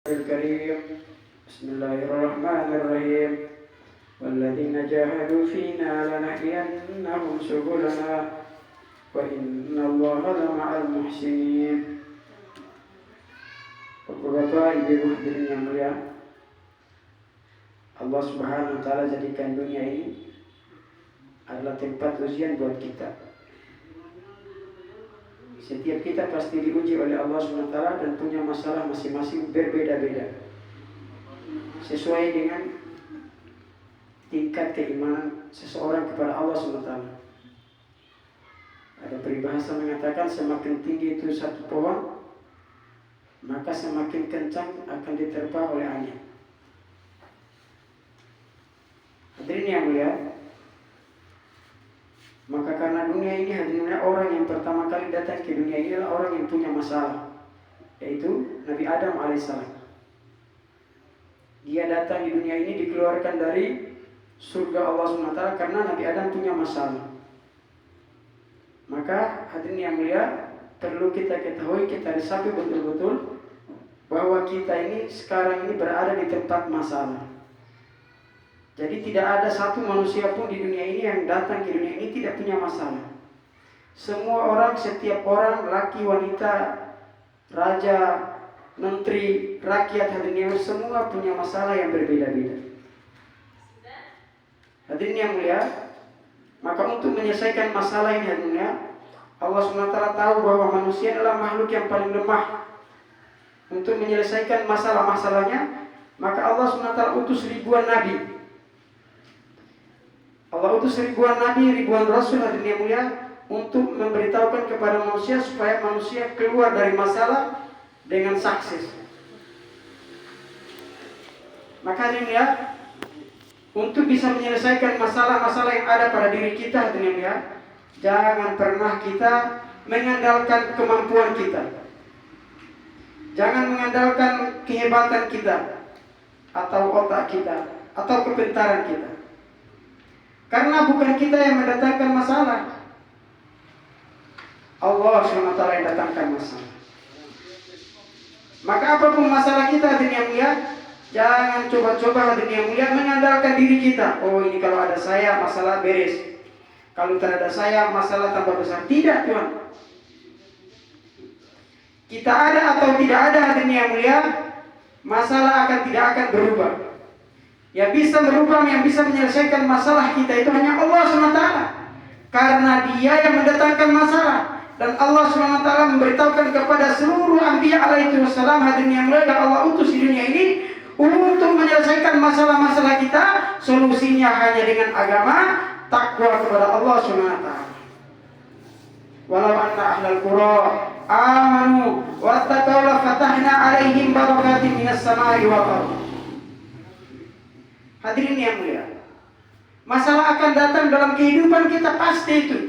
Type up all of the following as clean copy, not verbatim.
الكريم بسم الله الرحمن الرحيم والذين جاهدوا فينا لنهدينهم سبلنا وإن الله لمع المحسنين. Bapak Ibu hadirin yang mulia, Allah Subhanahu wa taala jadikan dunia ini adalah tempat ujian buat kita. Setiap kita pasti diuji oleh Allah SWT dan punya masalah masing-masing berbeda-beda sesuai dengan tingkat keimanan seseorang kepada Allah SWT. Ada peribahasa mengatakan semakin tinggi itu satu pohon, maka semakin kencang akan diterpa oleh angin. Hadirin yang mulia, maka karena dunia ini hadirnya orang yang pertama kali datang ke dunia ini adalah orang yang punya masalah, yaitu Nabi Adam alaihissalam. Dia datang di dunia ini dikeluarkan dari surga Allah SWT karena Nabi Adam punya masalah. Maka hadirin yang mulia, perlu kita ketahui, kita resapi betul-betul bahwa kita ini sekarang ini berada di tempat masalah. Jadi tidak ada satu manusia pun di dunia ini yang datang ke dunia ini tidak punya masalah. Semua orang, setiap orang, laki, wanita, raja, menteri, rakyat, hadirin semua punya masalah yang berbeda-beda. Hadirin yang mulia, maka untuk menyelesaikan masalah ini hadirin, Allah SWT tahu bahwa manusia adalah makhluk yang paling lemah. Untuk menyelesaikan masalah-masalahnya, maka Allah SWT utus ribuan nabi. Allah utus ribuan nabi, ribuan rasul hadirin yang mulia untuk memberitahukan kepada manusia supaya manusia keluar dari masalah dengan sukses. Maka hadirin ya, untuk bisa menyelesaikan masalah-masalah yang ada pada diri kita hadirin ya, jangan pernah kita mengandalkan kemampuan kita. Jangan mengandalkan kehebatan kita atau otak kita atau kepintaran kita. Karena bukan kita yang mendatangkan masalah, Allah SWT yang datangkan masalah. Maka apapun masalah kita hadirin yang mulia, jangan coba-coba hadirin yang mulia mengandalkan diri kita. Oh, ini kalau ada saya masalah beres, kalau tidak ada saya masalah tambah besar. Tidak, Tuhan. Kita ada atau tidak ada hadirin yang mulia, masalah tidak akan berubah. Yang bisa merubah, yang bisa menyelesaikan masalah kita itu hanya Allah SWT. Karena Dia yang mendatangkan masalah. Dan Allah SWT memberitahukan kepada seluruh Anbiya alaihi wassalam hadirin yang mulia yang Allah utus di dunia ini untuk menyelesaikan masalah-masalah kita. Solusinya hanya dengan agama, takwa kepada Allah SWT. Walau anna ahlal qura amanu wattaqaw la fatahna alaihim barakatin minas samai wal ardh. Hadirin yang mulia, masalah akan datang dalam kehidupan kita pasti itu.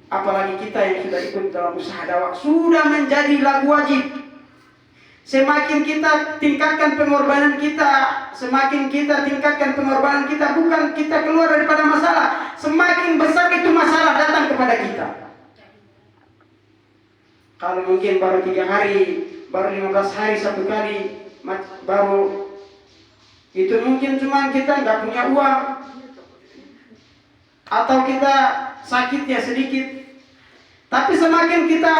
Apalagi kita yang sudah ikut dalam usaha dakwah, sudah menjadi lagu wajib. Semakin kita tingkatkan pengorbanan kita, semakin kita tingkatkan pengorbanan kita, bukan kita keluar daripada masalah, semakin besar itu masalah datang kepada kita. Kalau mungkin baru 3 hari, baru 15 hari satu kali, baru itu mungkin cuma kita nggak punya uang atau kita sakitnya sedikit. Tapi semakin kita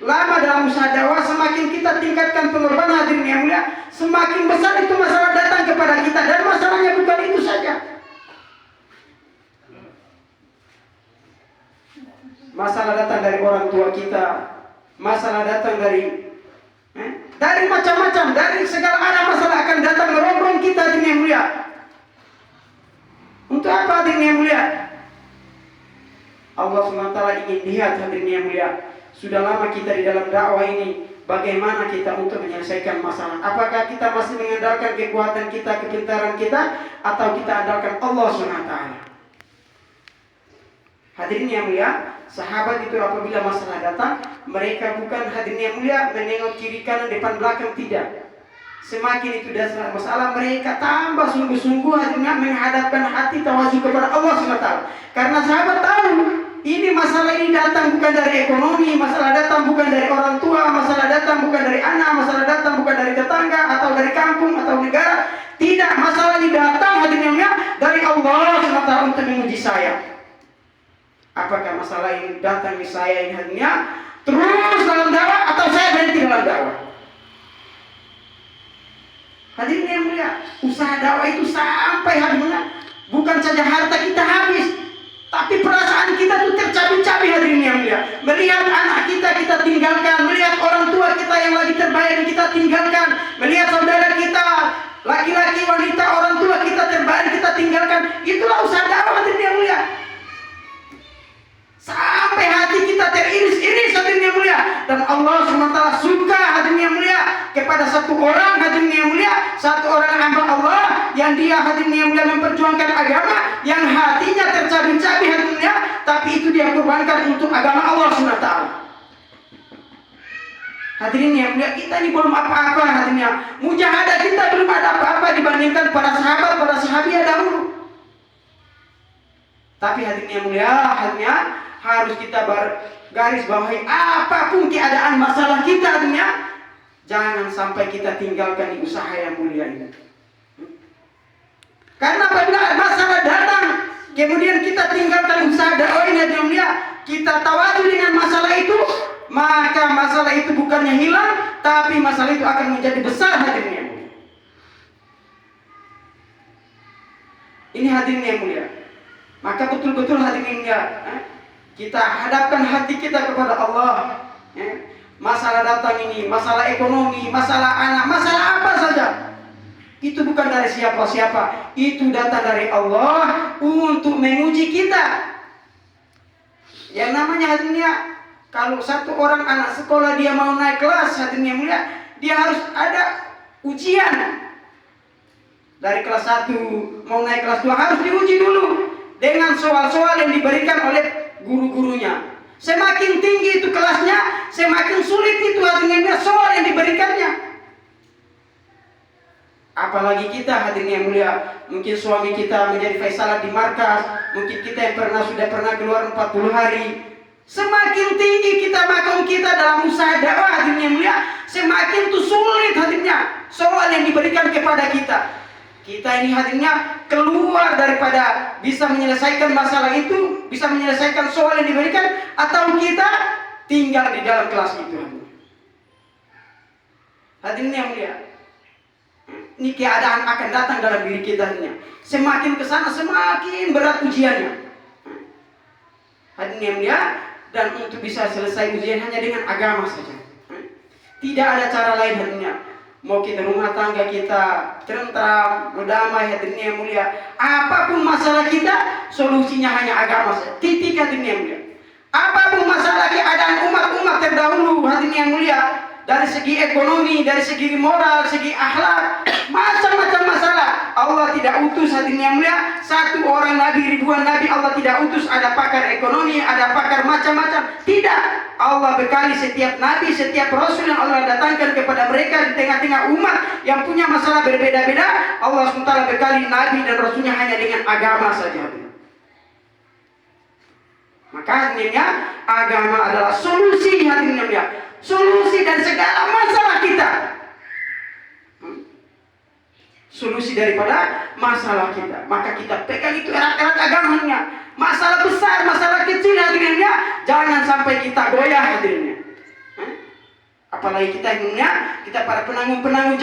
lama dalam usaha dakwah, semakin kita tingkatkan pengorbanan hadirin yang mulia, semakin besar itu masalah datang kepada kita. Dan masalahnya bukan itu saja. Masalah datang dari orang tua kita, masalah datang dari macam-macam, dari segala arah masalah akan datang merongrong kita hadirin yang mulia. Untuk apa hadirin yang mulia? Allah SWT ingin lihat hadirin yang mulia, sudah lama kita di dalam dakwah ini, bagaimana kita untuk menyelesaikan masalah. Apakah kita masih mengandalkan kekuatan kita, kepintaran kita, atau kita andalkan Allah SWT? Hadirin yang mulia, sahabat itu apabila masalah datang, mereka bukan hadirin yang mulia menengok kiri kanan depan belakang, tidak. Semakin itu dasar masalah, mereka tambah sungguh-sungguh hadirin menghadapkan hati tawasul kepada Allah SWT. Karena sahabat tahu ini masalah ini datang bukan dari ekonomi, masalah datang bukan dari orang tua, masalah datang bukan dari anak, masalah apakah masalah ini datang di saya ini hatinya terus dalam dakwah atau saya berhenti dalam dakwah. Hadirin yang mulia, usaha dakwah itu sampai hadirin, bukan saja harta kita habis, tapi perasaan kita itu tercabik-cabik hadirin yang mulia. Melihat anak kita tinggalkan, melihat orang tua kita yang lagi terbayang kita tinggalkan, melihat saudara kita, laki-laki, wanita, orang tua kita terbayang kita tinggalkan. Itulah usaha dakwah hadirin yang mulia. Sampai hati kita teriris-iris hadirin yang mulia. Dan Allah SWT suka hadirin yang mulia kepada satu orang hadirin yang mulia, satu orang hamba Allah yang dia hadirin yang mulia memperjuangkan agama, yang hatinya tercabik-cabik hadirin yang mulia, tapi itu dia korbankan untuk agama Allah SWT. Hadirin yang mulia, kita ini belum apa-apa hadirin yang mujahadah kita belum ada apa-apa dibandingkan para sahabiah dahulu. Tapi hadirin yang mulia, hadirin harus kita garis bawahi apapun keadaan masalah kita hadirin, jangan sampai kita tinggalkan di usaha yang mulia ini. Karena apabila masalah datang, kemudian kita tinggalkan usaha dakwah ini hadirin yang mulia, kita tawadu dengan masalah itu, maka masalah itu bukannya hilang, tapi masalah itu akan menjadi besar hadirin yang mulia. Ini hadirin yang mulia. Maka betul-betul hadirin ya, kita hadapkan hati kita kepada Allah. Masalah datang ini, masalah ekonomi, masalah anak, masalah apa saja, itu bukan dari siapa-siapa, itu datang dari Allah untuk menguji kita. Yang namanya hadirin ya, kalau satu orang anak sekolah dia mau naik kelas hadirin yang mulia, dia harus ada ujian. Dari kelas 1 mau naik kelas 2 harus diuji dulu dengan soal-soal yang diberikan oleh guru-gurunya. Semakin tinggi itu kelasnya, semakin sulit itu hadirin soal yang diberikannya. Apalagi kita hadirin yang mulia, mungkin suami kita menjadi faisalah di markas, mungkin kita yang sudah pernah keluar 40 hari. Semakin tinggi kita makom kita dalam usaha dakwah hadirin yang mulia, semakin itu sulit hadirinnya soal yang diberikan kepada kita. Kita ini hadirinnya keluar daripada bisa menyelesaikan masalah itu, bisa menyelesaikan soal yang diberikan, atau kita tinggal di dalam kelas itu. Hadirin yang mulia, ini keadaan akan datang dalam diri kita hadirinnya. Semakin ke sana semakin berat ujiannya. Hadirin yang mulia, dan untuk bisa selesai ujian hanya dengan agama saja. Tidak ada cara lain hadirinnya. Mau kita rumah tangga kita tentram, berdamai hadirin yang mulia, apapun masalah kita, solusinya hanya agama saja. Titik hadirin yang mulia. Apapun masalah keadaan umat-umat terdahulu hadirin yang mulia, dari segi ekonomi, dari segi moral, segi akhlak, macam-macam masalah, Allah tidak utus hadirin yang mulia satu orang nabi, ribuan nabi Allah tidak utus ada pakar ekonomi, ada pakar macam-macam. Tidak. Allah bekali setiap nabi, setiap rasul yang Allah datangkan kepada mereka di tengah-tengah umat yang punya masalah berbeda-beda, Allah SWT bekali nabi dan rasulnya hanya dengan agama saja. Maka hadirinnya, agama adalah solusi hadirinnya, solusi dari segala masalah kita. Solusi daripada masalah kita. Maka kita pegang itu erat-erat agamanya. Masalah besar, masalah kecil hadirinnya, jangan sampai kita goyah hadirinnya. Apalagi kita hadirinnya, kita para penanggung-penanggung